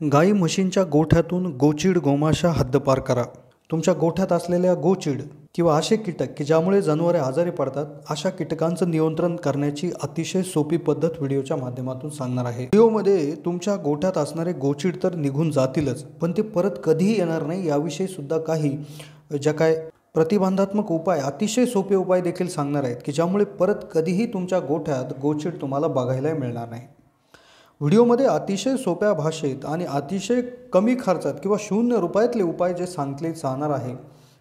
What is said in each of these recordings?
गाई म्हशींच्या गोठ्यातून गोचीड गोमाशा हद्दपार करा. तुमच्या गोठ्यात असलेल्या गोचीड किंवा असे कीटक की ज्यामुळे जनावरे आजारी पडतात, अशा कीटकांचं नियंत्रण करण्याची अतिशय सोपी पद्धत व्हिडिओच्या माध्यमातून सांगणार आहे. व्हिडिओमध्ये तुमच्या गोठ्यात असणारे गोचीड तर निघून जातीलच, पण ते परत कधीही येणार नाही याविषयी सुद्धा काही ज्या काय प्रतिबंधात्मक उपाय, अतिशय सोपे उपाय देखील सांगणार आहेत की ज्यामुळे परत कधीही तुमच्या गोठ्यात गोचीड तुम्हाला बघायला मिळणार नाही. व्हिडिओमध्ये अतिशय सोप्या भाषेत आणि अतिशय कमी खर्चात किंवा 0 रुपयातले उपाय जे सांगितले जाणार आहे,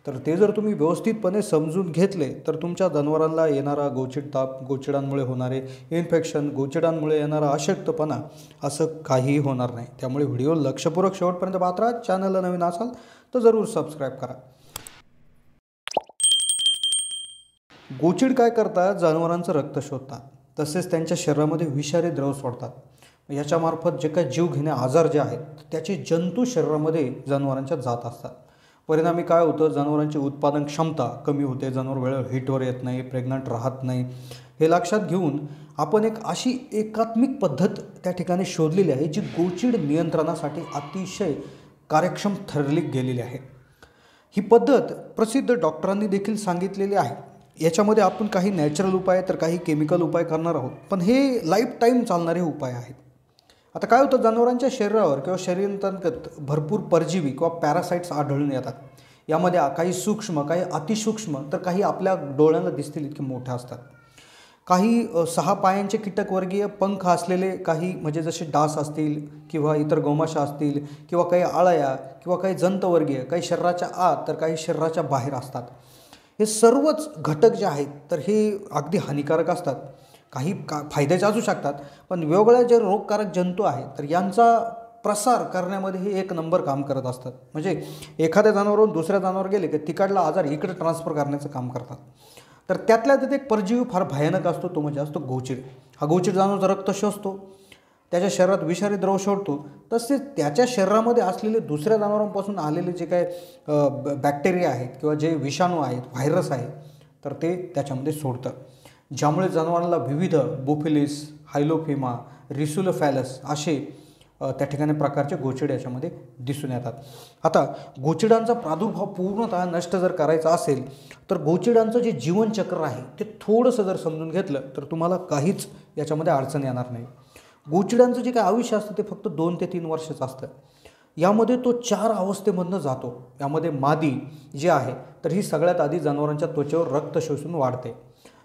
तर ते जर तुम्ही व्यवस्थितपणे समजून घेतले तर तुमच्या जनावरांना येणारा गोचीड ताप, गोचिडांमुळे होणारे इन्फेक्शन, गोचिडांमुळे येणारा अशक्तपणा असं काहीही होणार नाही. त्यामुळे व्हिडिओ लक्षपूर्वक शेवटपर्यंत पाहत राहा. चॅनलला नवीन असाल तर जरूर सबस्क्राईब करा. गोचीड काय करतात? जनावरांचं रक्त शोधतात, तसेच त्यांच्या शरीरामध्ये विषारी द्रव सोडतात. याच्यामार्फत जे काही जीवघेणे आजार जे आहेत त्याचे जंतू शरीरामध्ये जनावरांच्या जात असतात. परिणामी काय होतं? जनावरांची उत्पादन क्षमता कमी होते, जनावर वेळेवर हिटवर येत नाही, प्रेग्नंट राहत नाही. हे लक्षात घेऊन आपण एक अशी एकात्मिक पद्धत त्या ठिकाणी शोधलेली आहे जी गोचीड नियंत्रणासाठी अतिशय कार्यक्षम ठरली गेलेली आहे. ही पद्धत प्रसिद्ध डॉक्टरांनी देखील सांगितलेली आहे. याच्यामध्ये आपण काही नॅचरल उपाय तर काही केमिकल उपाय करणार आहोत, पण हे लाईफ टाईम चालणारे उपाय आहेत. आता काय होतं? जनावरांच्या शरीरावर किंवा शरीरांतर्गत भरपूर परजीवी किंवा पॅरासाइट्स आढळून येतात. यामध्ये काही सूक्ष्म, काही अतिसूक्ष्म, तर काही आपल्या डोळ्यांना दिसतील इतके मोठे असतात. काही 6 पायांचे कीटकवर्गीय पंख असलेले, काही म्हणजे जसे डास असतील किंवा इतर गोमाशा असतील किंवा काही आळया किंवा काही जंतवर्गीय, काही शरीराच्या आत तर काही शरीराच्या बाहेर असतात. हे सर्वच घटक जे आहेत तर हे अगदी हानिकारक असतात. काही फायद्याचे असू शकतात, पण वेगवेगळ्या जे रोगकारक जंतू आहेत तर यांचा प्रसार करण्यामध्ये हे एक नंबर काम करत असतात. म्हणजे एखाद्या जनावरावरून दुसऱ्या जनावर गेले की तिकडला आजार इकडे ट्रान्सफर करण्याचं काम करतात. तर त्यातल्या त्यात एक परजीवी फार भयानक असतो, तो म्हणजे असतो गोचीड. हा गोचीड जनावरांचं रक्त शोषतो, त्याच्या शरीरात विषारी द्रव सोडतो, तसेच त्याच्या शरीरामध्ये असलेले दुसऱ्या जनावरांपासून आलेले जे काय बॅक्टेरिया आहेत किंवा जे विषाणू आहेत, व्हायरस आहेत, तर ते त्याच्यामध्ये सोडतं. ज्यामुळे जनावरांना विविध बोफिलिस, हायलोफेमा, रिसुलोफॅलस असे त्या ठिकाणी प्रकारचे गोचीड याच्यामध्ये दिसून येतात. आता गोचिडांचा प्रादुर्भाव पूर्णतः नष्ट जर करायचा असेल तर गोचिडांचं जे जीवनचक्र आहे ते थोडंसं जर समजून घेतलं तर तुम्हाला काहीच याच्यामध्ये अडचण येणार नाही. गोचिडांचं जे काही आयुष्य असतं ते फक्त 2 ते 3 वर्षाचं असतं. यामध्ये तो 4 अवस्थेमधनं जातो. यामध्ये मादी जी आहे तर ही सगळ्यात आधी जनावरांच्या त्वचेवर रक्त शोषून वाढते.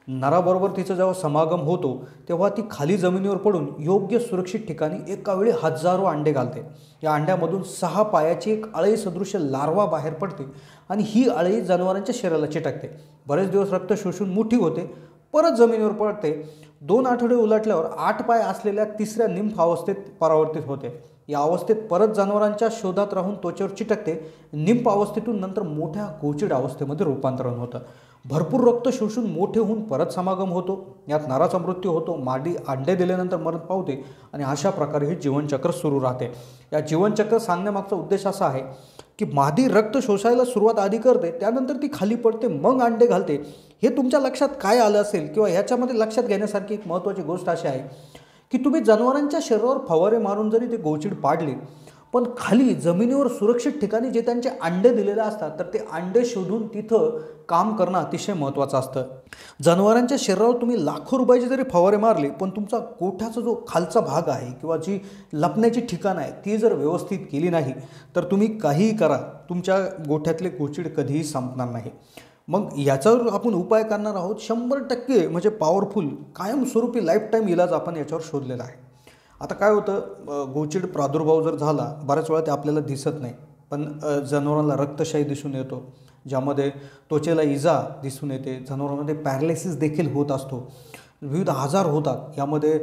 नराबरोबर तिचा जेव्हा समागम होतो तेव्हा ती खाली जमिनीवर पडून योग्य सुरक्षित ठिकाणी एका वेळी हजारो अंडे घालते. या अंड्यामधून 6 पायाची एक अळई सदृश्य लार्वा बाहेर पडते आणि ही अळई जनावरांच्या शरीराला चिटकते. बरेच दिवस रक्त शोषून मोठी होते, परत जमिनीवर पडते. 2 आठवडे उलटल्यावर 8 पाय असलेल्या तिसऱ्या निम्फ अवस्थेत परावर्तित होते. या अवस्थेत परत जनावरांच्या शोधात राहून त्वचेवर चिटकते. निम्फ अवस्थेतून नंतर मोठ्या गोचीड अवस्थेमध्ये रूपांतरण होतं. भरपूर रक्त शोषून मोठे होऊन परत समागम होतो. यात नराचा मृत्यू होतो, मादी अंडे दिल्यानंतर मरण पावते आणि अशा प्रकारे हे जीवनचक्र सुरू राहते. या जीवनचक्र सांगण्यामागचा उद्देश असा आहे की मादी रक्त शोषायला सुरुवात आधी करते, त्यानंतर ती खाली पडते, मग अंडे घालते. हे तुमच्या लक्षात काय आलं असेल किंवा ह्याच्यामध्ये लक्षात घेण्यासारखी एक महत्त्वाची गोष्ट अशी आहे की तुम्ही जनावरांच्या शरीरावर फवारे मारून जरी ते गोचीड पाडले, पण खाली जमिनीवर सुरक्षित ठिकाणी जे त्यांचे अंडे दिलेले असतात तर ते अंडे शोधून तिथं काम करणं अतिशय महत्त्वाचं असतं. जनावरांच्या शरीरावर तुम्ही लाखो रुपयाचे जरी फवारे मारले, पण तुमचा गोठ्याचा जो खालचा भाग आहे किंवा जी लपण्याची ठिकाणं आहे ती जर व्यवस्थित केली नाही तर तुम्ही काहीही करा, तुमच्या गोठ्यातले गोचीड कधीही संपणार नाही. मग याच्यावर आपण उपाय करणार आहोत. 100% म्हणजे पॉवरफुल, कायमस्वरूपी लाईफ टाईम इलाज आपण याच्यावर शोधलेला आहे. आता काय होतं? गोचीड प्रादुर्भाव जर झाला, बऱ्याच वेळा ते आपल्याला दिसत नाही, पण जनावरांना रक्तशाही दिसून येतो, ज्यामध्ये त्वचेला इजा दिसून येते, जनावरांमध्ये पॅरालिसिस देखील होत असतो, विविध आजार होतात. यामध्ये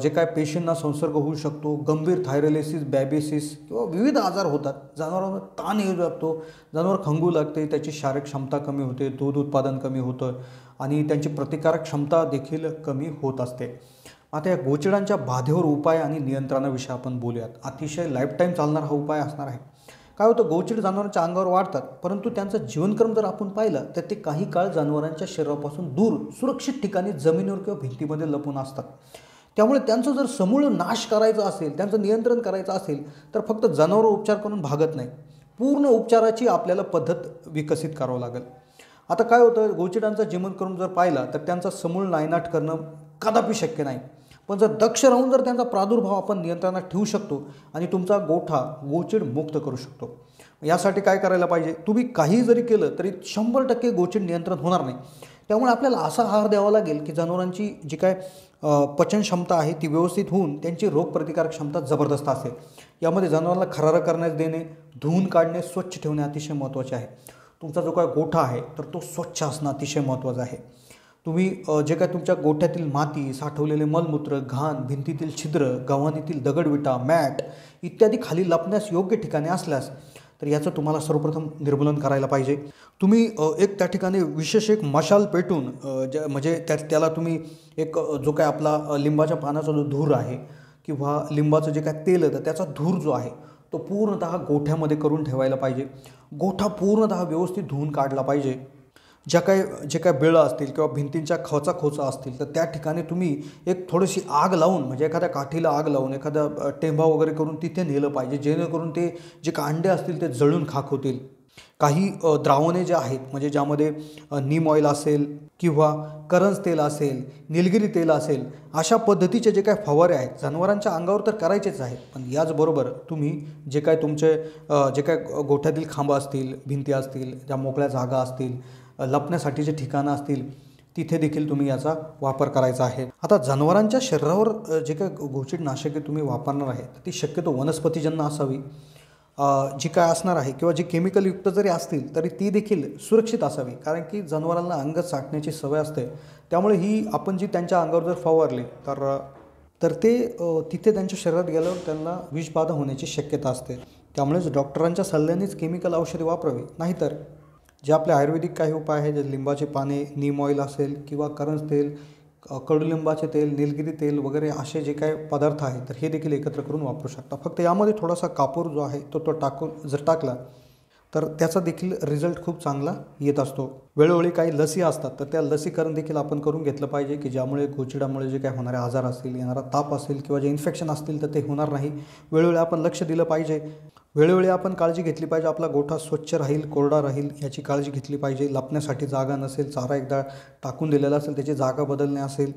जे काय पेशींना संसर्ग होऊ शकतो, गंभीर थायरोलिसिस, बॅबिसिस किंवा विविध आजार होतात. जनावरांवर ताण येऊ लागतो, जनावर खंगू लागते, त्याची शारीरिक क्षमता कमी होते, दूध उत्पादन कमी होतं आणि त्यांची प्रतिकारक क्षमता देखील कमी होत असते. आता या गोचिडांच्या बाधेवर उपाय आणि नियंत्रणाविषयी आपण बोलूयात. अतिशय लाईफ टाईम चालणारा हा उपाय असणार आहे. काय होतं? गोचीड जनावरांच्या अंगावर वाढतात, परंतु त्यांचा जीवनक्रम जर आपण पाहिला तर ते काही काळ जनावरांच्या शरीरापासून दूर सुरक्षित ठिकाणी जमिनीवर किंवा भिंतीमध्ये लपून असतात. त्यामुळे त्यांचं जर समूळ नाश करायचं असेल, त्यांचं नियंत्रण करायचं असेल तर फक्त जनावरं उपचार करून भागत नाही, पूर्ण उपचाराची आपल्याला पद्धत विकसित करावं लागेल. आता काय होतं, गोचिडांचा जिमन करून जर पाहिला तर त्यांचा समूळ नायनाट करणं कदापि शक्य नाही. पण जर दक्ष राहून जर त्यांचा प्रादुर्भाव आपण नियंत्रणात ठेवू शकतो आणि तुमचा गोठा गोचिड मुक्त करू शकतो. यासाठी काय करायला पाहिजे, तुम्ही काही जरी केलं तरी 100% गोचिड नियंत्रण होणार नाही. त्यामुळे आपल्याला असा आहार द्यावा लागेल की जनावरांची जी काय पचन क्षमता आहे ती व्यवस्थित होऊन त्यांची रोगप्रतिकारक क्षमता जबरदस्त असेल. यामध्ये जनावरांना खरारं करण्यास देणे, धुवून काढणे, स्वच्छ ठेवणे अतिशय महत्त्वाचे आहे. तुमचा जो काय गोठा आहे तर तो स्वच्छ असणं अतिशय महत्त्वाचं आहे. तुम्ही जे काय तुमच्या गोठ्यातील माती, साठवलेले मलमूत्र, घाण, भिंतीतील छिद्र, गव्हाणीतील दगडविटा, मॅट इत्यादी खाली लपण्यास योग्य ठिकाणी असल्यास तर याचं तुम्हाला सर्वप्रथम निर्मूलन करायला पाहिजे. तुम्ही एक त्या ठिकाणी विशेष एक मशाल पेटून म्हणजे त्याला तुम्ही एक जो काय आपला लिंबाच्या पानाचा जो धूर आहे किंवा लिंबाचं जे काय तेल येतं त्याचा धूर जो आहे तो पूर्णतः गोठ्यामध्ये करून ठेवायला पाहिजे. गोठा पूर्णतः व्यवस्थित धुवून काढला पाहिजे. जे काय बिळं असतील किंवा भिंतींच्या खोचा असतील तर त्या ठिकाणी तुम्ही एक थोडीशी आग लावून म्हणजे एखाद्या काठीला आग लावून एखादा टेंबा वगैरे करून तिथे नेलं पाहिजे, जेणेकरून ते जे कांडे असतील ते जळून खाक होतील. काही द्रावणे जे आहेत म्हणजे ज्यामध्ये नीम ऑइल असेल किंवा करंज तेल असेल, निलगिरी तेल असेल, अशा पद्धतीचे जे काय फवारे आहेत जनावरांच्या अंगावर तर करायचेच आहेत. पण याचबरोबर तुम्ही जे काय तुमचे जे काय गोठ्यातील खांब असतील, भिंती असतील, ज्या मोकळ्या जागा असतील, लपण्यासाठीचे ठिकाणं असतील तिथे देखील तुम्ही याचा वापर करायचा आहे. आता जनावरांच्या शरीरावर जे काय गोचिडनाशके तुम्ही वापरणार आहे ती शक्यतो वनस्पतीजन्य असावी, जी काय असणार आहे किंवा जी केमिकलयुक्त जरी असतील तरी ती देखील सुरक्षित असावी. कारण की जनावरांना अंगात साठण्याची सवय असते. त्यामुळे ही आपण जी त्यांच्या अंगावर जर फवारली तर ते तिथे त्यांच्या शरीरात गेल्यावर त्यांना विषबाधा होण्याची शक्यता असते. त्यामुळेच डॉक्टरांच्या सल्ल्यानेच केमिकल औषधे वापरावी. नाहीतर जे आपले आयुर्वेदिक काही उपाय आहेत, जे लिंबाचे पाने, नीम ऑइल असेल किंवा करंज तेल, कडुलिंबाचे तेल, निलगिरी तेल वगैरे असे जे काही पदार्थ आहेत तर हे देखील एकत्र करून वापरू शकता. फक्त यामध्ये थोडासा कापूर जो आहे तो टाकून जर टाकला तर त्याचा देखील रिझल्ट खूप चांगला येत असतो. वेळोवेळी काही लसी असतात तर त्या लसीकरण देखील आपण करून घेतलं पाहिजे की ज्यामुळे गोचिडामुळे जे काही होणारे आजार असतील, येणारा ताप असेल किंवा जे इन्फेक्शन असतील तर ते होणार नाही. वेळोवेळी आपण लक्ष दिलं पाहिजे. वेळोवेळी आपण काळजी घेतली पाहिजे. आपला गोठा स्वच्छ राहील, कोरडा राहील याची काळजी घेतली पाहिजे. लपण्यासाठी जागा नसेल, चारा एकदा टाकून दिलेला असेल त्याची जागा बदलणे असेल,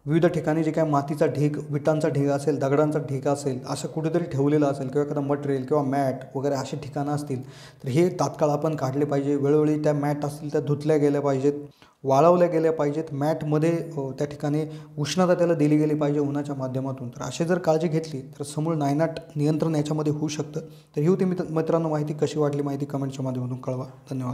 विविध ठिकाणी जे काही मातीचा ढीग, विटांचा ढीग असेल, दगडांचा ढीग असेल असं कुठेतरी ठेवलेलं असेल किंवा एखादं मटेरियल किंवा मॅट वगैरे अशी ठिकाणं असतील तर हे तात्काळ आपण काढले पाहिजे. वेळोवेळी त्या मॅट असतील त्या धुतल्या गेल्या पाहिजेत, वाळवल्या गेल्या पाहिजेत. मॅटमध्ये त्या ठिकाणी उष्णता त्याला दिली गेली पाहिजे उन्हाच्या माध्यमातून. तर असे जर काळजी घेतली तर समूळ नायनाट नियंत्रण याच्यामध्ये होऊ शकतं. तर ही होती मित्रांनो माहिती. कशी वाटली माहिती कमेंटच्या माध्यमातून कळवा. धन्यवाद.